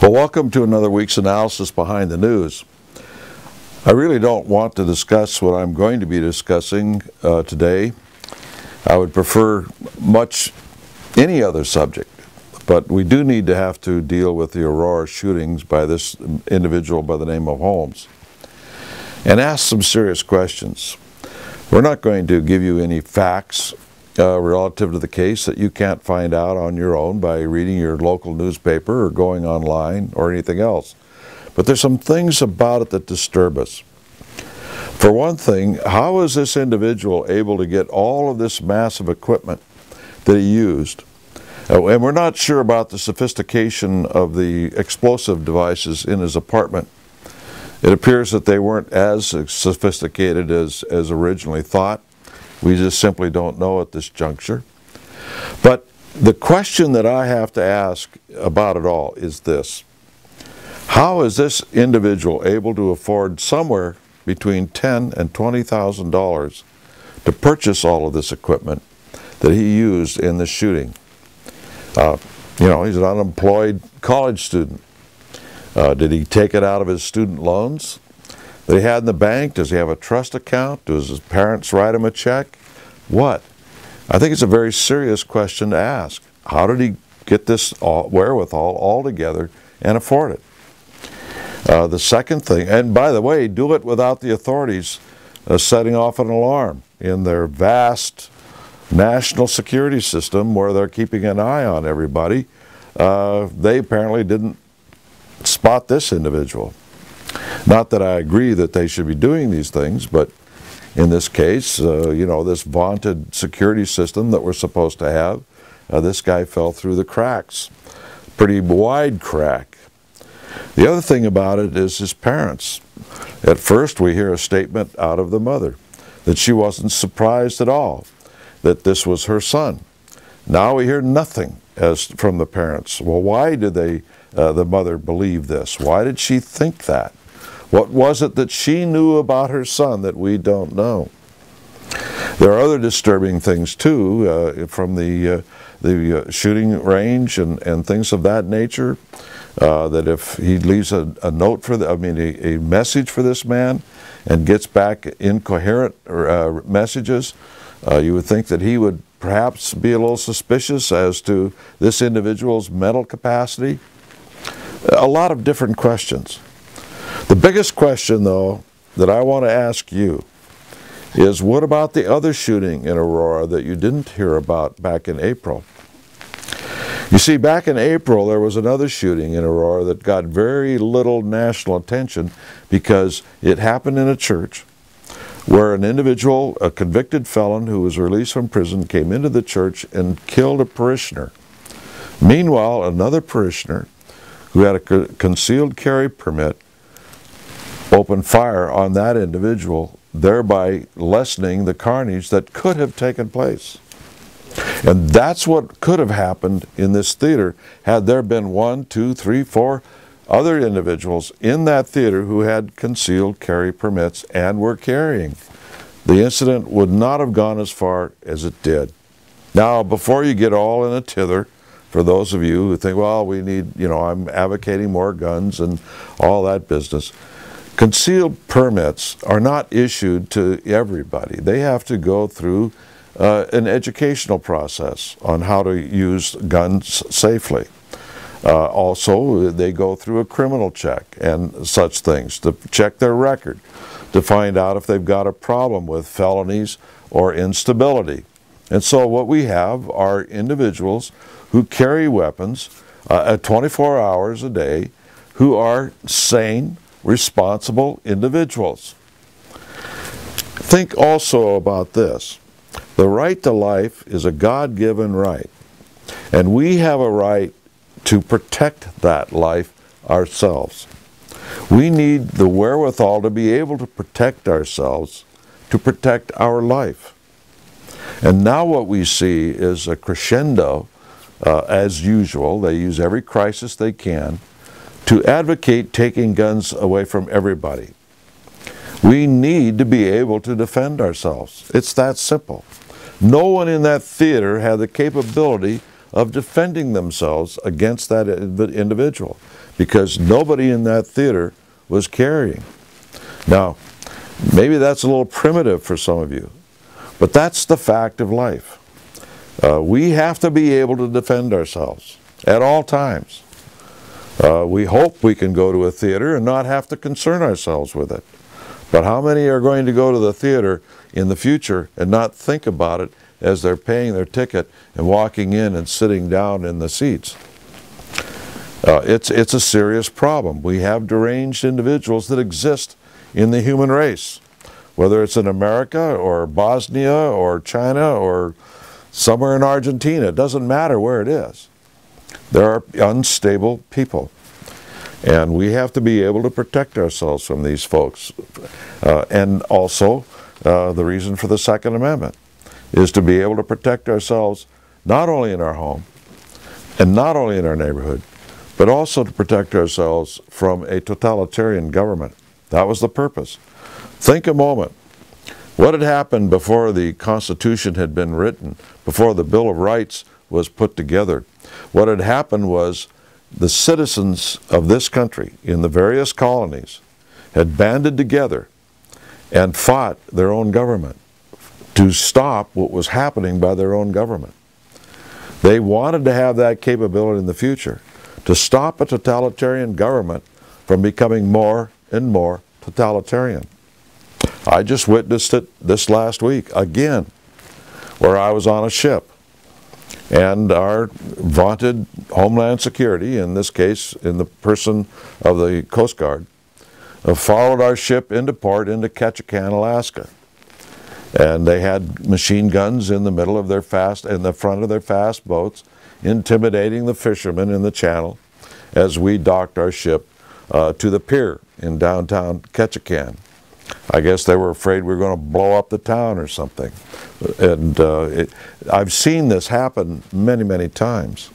Well, welcome to another week's analysis behind the news. I really don't want to discuss what I'm going to be discussing today. I would prefer much any other subject, but we do need to have to deal with the Aurora shootings by this individual by the name of Holmes and ask some serious questions. We're not going to give you any facts relative to the case that you can't find out on your own by reading your local newspaper or going online or anything else. But there's some things about it that disturb us. For one thing, how is this individual able to get all of this massive equipment that he used? And we're not sure about the sophistication of the explosive devices in his apartment. It appears that they weren't as sophisticated as originally thought. We just simply don't know at this juncture. But the question that I have to ask about it all is this. How is this individual able to afford somewhere between $10,000 and $20,000 to purchase all of this equipment that he used in the shooting? He's an unemployed college student. Did he take it out of his student loans that he had in the bank? Does he have a trust account? Does his parents write him a check? What? I think it's a very serious question to ask. How did he get this wherewithal all together and afford it? The second thing, and by the way, do it without the authorities setting off an alarm in their vast national security system where they're keeping an eye on everybody. They apparently didn't spot this individual. Not that I agree that they should be doing these things, but in this case, this vaunted security system that we're supposed to have, this guy fell through the cracks. Pretty wide crack. The other thing about it is his parents. At first we hear a statement out of the mother that she wasn't surprised at all that this was her son. Now we hear nothing from the parents. Well, why did the mother believe this? Why did she think that? What was it that she knew about her son that we don't know? There are other disturbing things too from the shooting range and things of that nature. That if he leaves a note for a message for this man and gets back incoherent messages, you would think that he would perhaps be a little suspicious as to this individual's mental capacity. A lot of different questions. The biggest question, though, that I want to ask you is, what about the other shooting in Aurora that you didn't hear about back in April? You see, back in April, there was another shooting in Aurora that got very little national attention because it happened in a church where an individual, a convicted felon who was released from prison, came into the church and killed a parishioner. Meanwhile, another parishioner who had a concealed carry permit opened fire on that individual, thereby lessening the carnage that could have taken place. And that's what could have happened in this theater had there been 1, 2, 3, 4 other individuals in that theater who had concealed carry permits and were carrying. The incident would not have gone as far as it did. Now, before you get all in a tither, for those of you who think, well, we need, I'm advocating more guns and all that business, concealed permits are not issued to everybody. They have to go through an educational process on how to use guns safely. Also, they go through a criminal check and such things to check their record, to find out if they've got a problem with felonies or instability. And so what we have are individuals who carry weapons 24 hours a day, who are sane, responsible individuals. Think also about this. The right to life is a God-given right, and we have a right to protect that life ourselves. We need the wherewithal to be able to protect ourselves, to protect our life. And now what we see is a crescendo, as usual. They use every crisis they can to advocate taking guns away from everybody. We need to be able to defend ourselves. It's that simple. No one in that theater had the capability of defending themselves against that individual, because nobody in that theater was carrying. Now, maybe that's a little primitive for some of you, but that's the fact of life. We have to be able to defend ourselves at all times. We hope we can go to a theater and not have to concern ourselves with it. But how many are going to go to the theater in the future and not think about it as they're paying their ticket and walking in and sitting down in the seats? It's a serious problem. We have deranged individuals that exist in the human race, whether it's in America or Bosnia or China or somewhere in Argentina. It doesn't matter where it is. There are unstable people, and we have to be able to protect ourselves from these folks. And also, the reason for the Second Amendment is to be able to protect ourselves not only in our home and not only in our neighborhood, but also to protect ourselves from a totalitarian government. That was the purpose. Think a moment. What had happened before the Constitution had been written, before the Bill of Rights was put together? What had happened was the citizens of this country in the various colonies had banded together and fought their own government to stop what was happening by their own government. They wanted to have that capability in the future, to stop a totalitarian government from becoming more and more totalitarian. I just witnessed it this last week again, where I was on a ship, and our vaunted Homeland Security, in this case in the person of the Coast Guard, followed our ship into port into Ketchikan, Alaska. And they had machine guns in the middle of their in the front of their fast boats, intimidating the fishermen in the channel as we docked our ship to the pier in downtown Ketchikan. I guess they were afraid we were going to blow up the town or something. And I've seen this happen many, many times.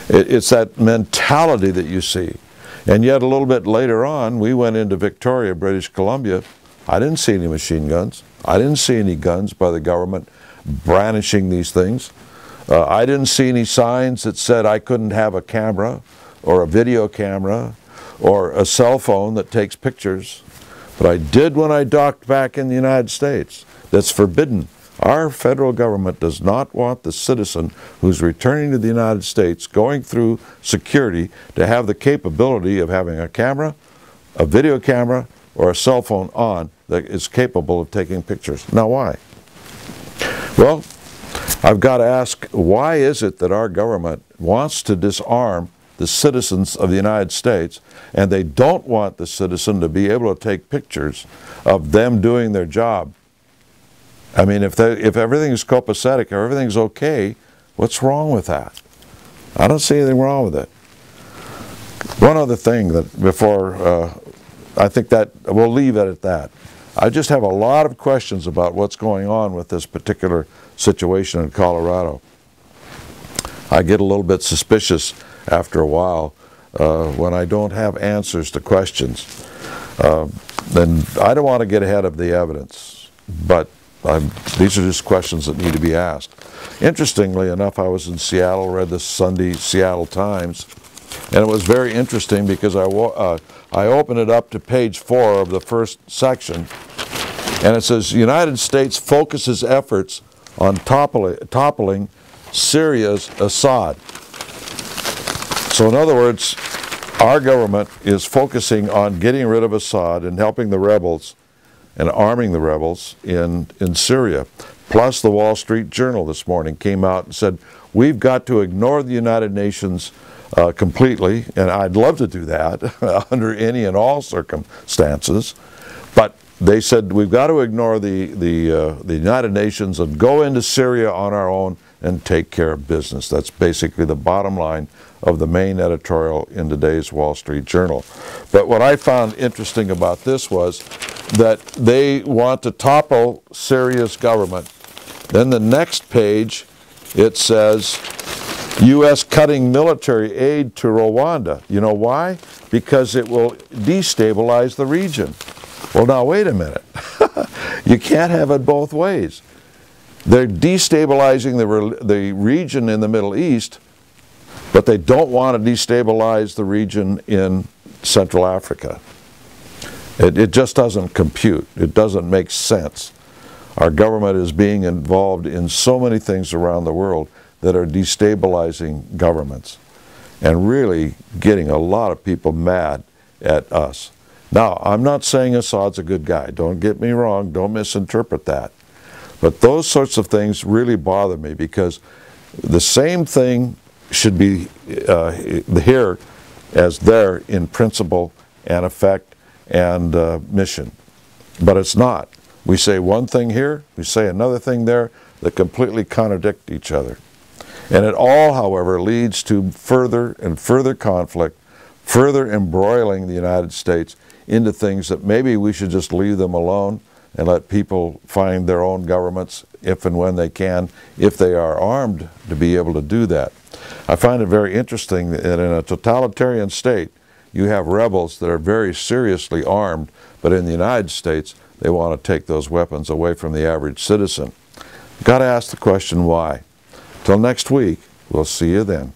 It's that mentality that you see. And yet a little bit later on, we went into Victoria, British Columbia. I didn't see any machine guns. I didn't see any guns by the government brandishing these things. I didn't see any signs that said I couldn't have a camera or a video camera or a cell phone that takes pictures. But I did when I docked back in the United States. That's forbidden. Our federal government does not want the citizen who's returning to the United States, going through security, to have the capability of having a camera, a video camera, or a cell phone on that is capable of taking pictures. Now why? Well, I've got to ask, why is it that our government wants to disarm the citizens of the United States, and they don't want the citizen to be able to take pictures of them doing their job? I mean, if everything's copacetic, if everything's okay, what's wrong with that? I don't see anything wrong with it. One other thing that before, I think that we'll leave it at that. I just have a lot of questions about what's going on with this particular situation in Colorado. I get a little bit suspicious after a while when I don't have answers to questions. Then I don't want to get ahead of the evidence, but these are just questions that need to be asked. Interestingly enough, I was in Seattle, read the Sunday Seattle Times, and it was very interesting because I opened it up to page 4 of the first section, and it says, United States focuses efforts on toppling Syria's Assad. So in other words, our government is focusing on getting rid of Assad and helping the rebels and arming the rebels in Syria. Plus, the Wall Street Journal this morning came out and said, we've got to ignore the United Nations completely, and I'd love to do that under any and all circumstances, but they said we've got to ignore the United Nations and go into Syria on our own and take care of business. That's basically the bottom line of the main editorial in today's Wall Street Journal. But what I found interesting about this was that they want to topple Syria's government. Then the next page, it says, U.S. cutting military aid to Rwanda. You know why? Because it will destabilize the region. Well, now wait a minute. You can't have it both ways. They're destabilizing the region in the Middle East, but they don't want to destabilize the region in Central Africa. It just doesn't compute. It doesn't make sense. Our government is being involved in so many things around the world that are destabilizing governments and really getting a lot of people mad at us. Now, I'm not saying Assad's a good guy. Don't get me wrong. Don't misinterpret that. But those sorts of things really bother me, because the same thing should be here as there in principle and effect and mission. But it's not. We say one thing here, we say another thing there that completely contradict each other. And it all, however, leads to further and further conflict, further embroiling the United States into things that maybe we should just leave them alone and let people find their own governments if and when they can, if they are armed to be able to do that. I find it very interesting that in a totalitarian state, you have rebels that are very seriously armed, but in the United States, they want to take those weapons away from the average citizen. Got to ask the question why. Till next week, we'll see you then.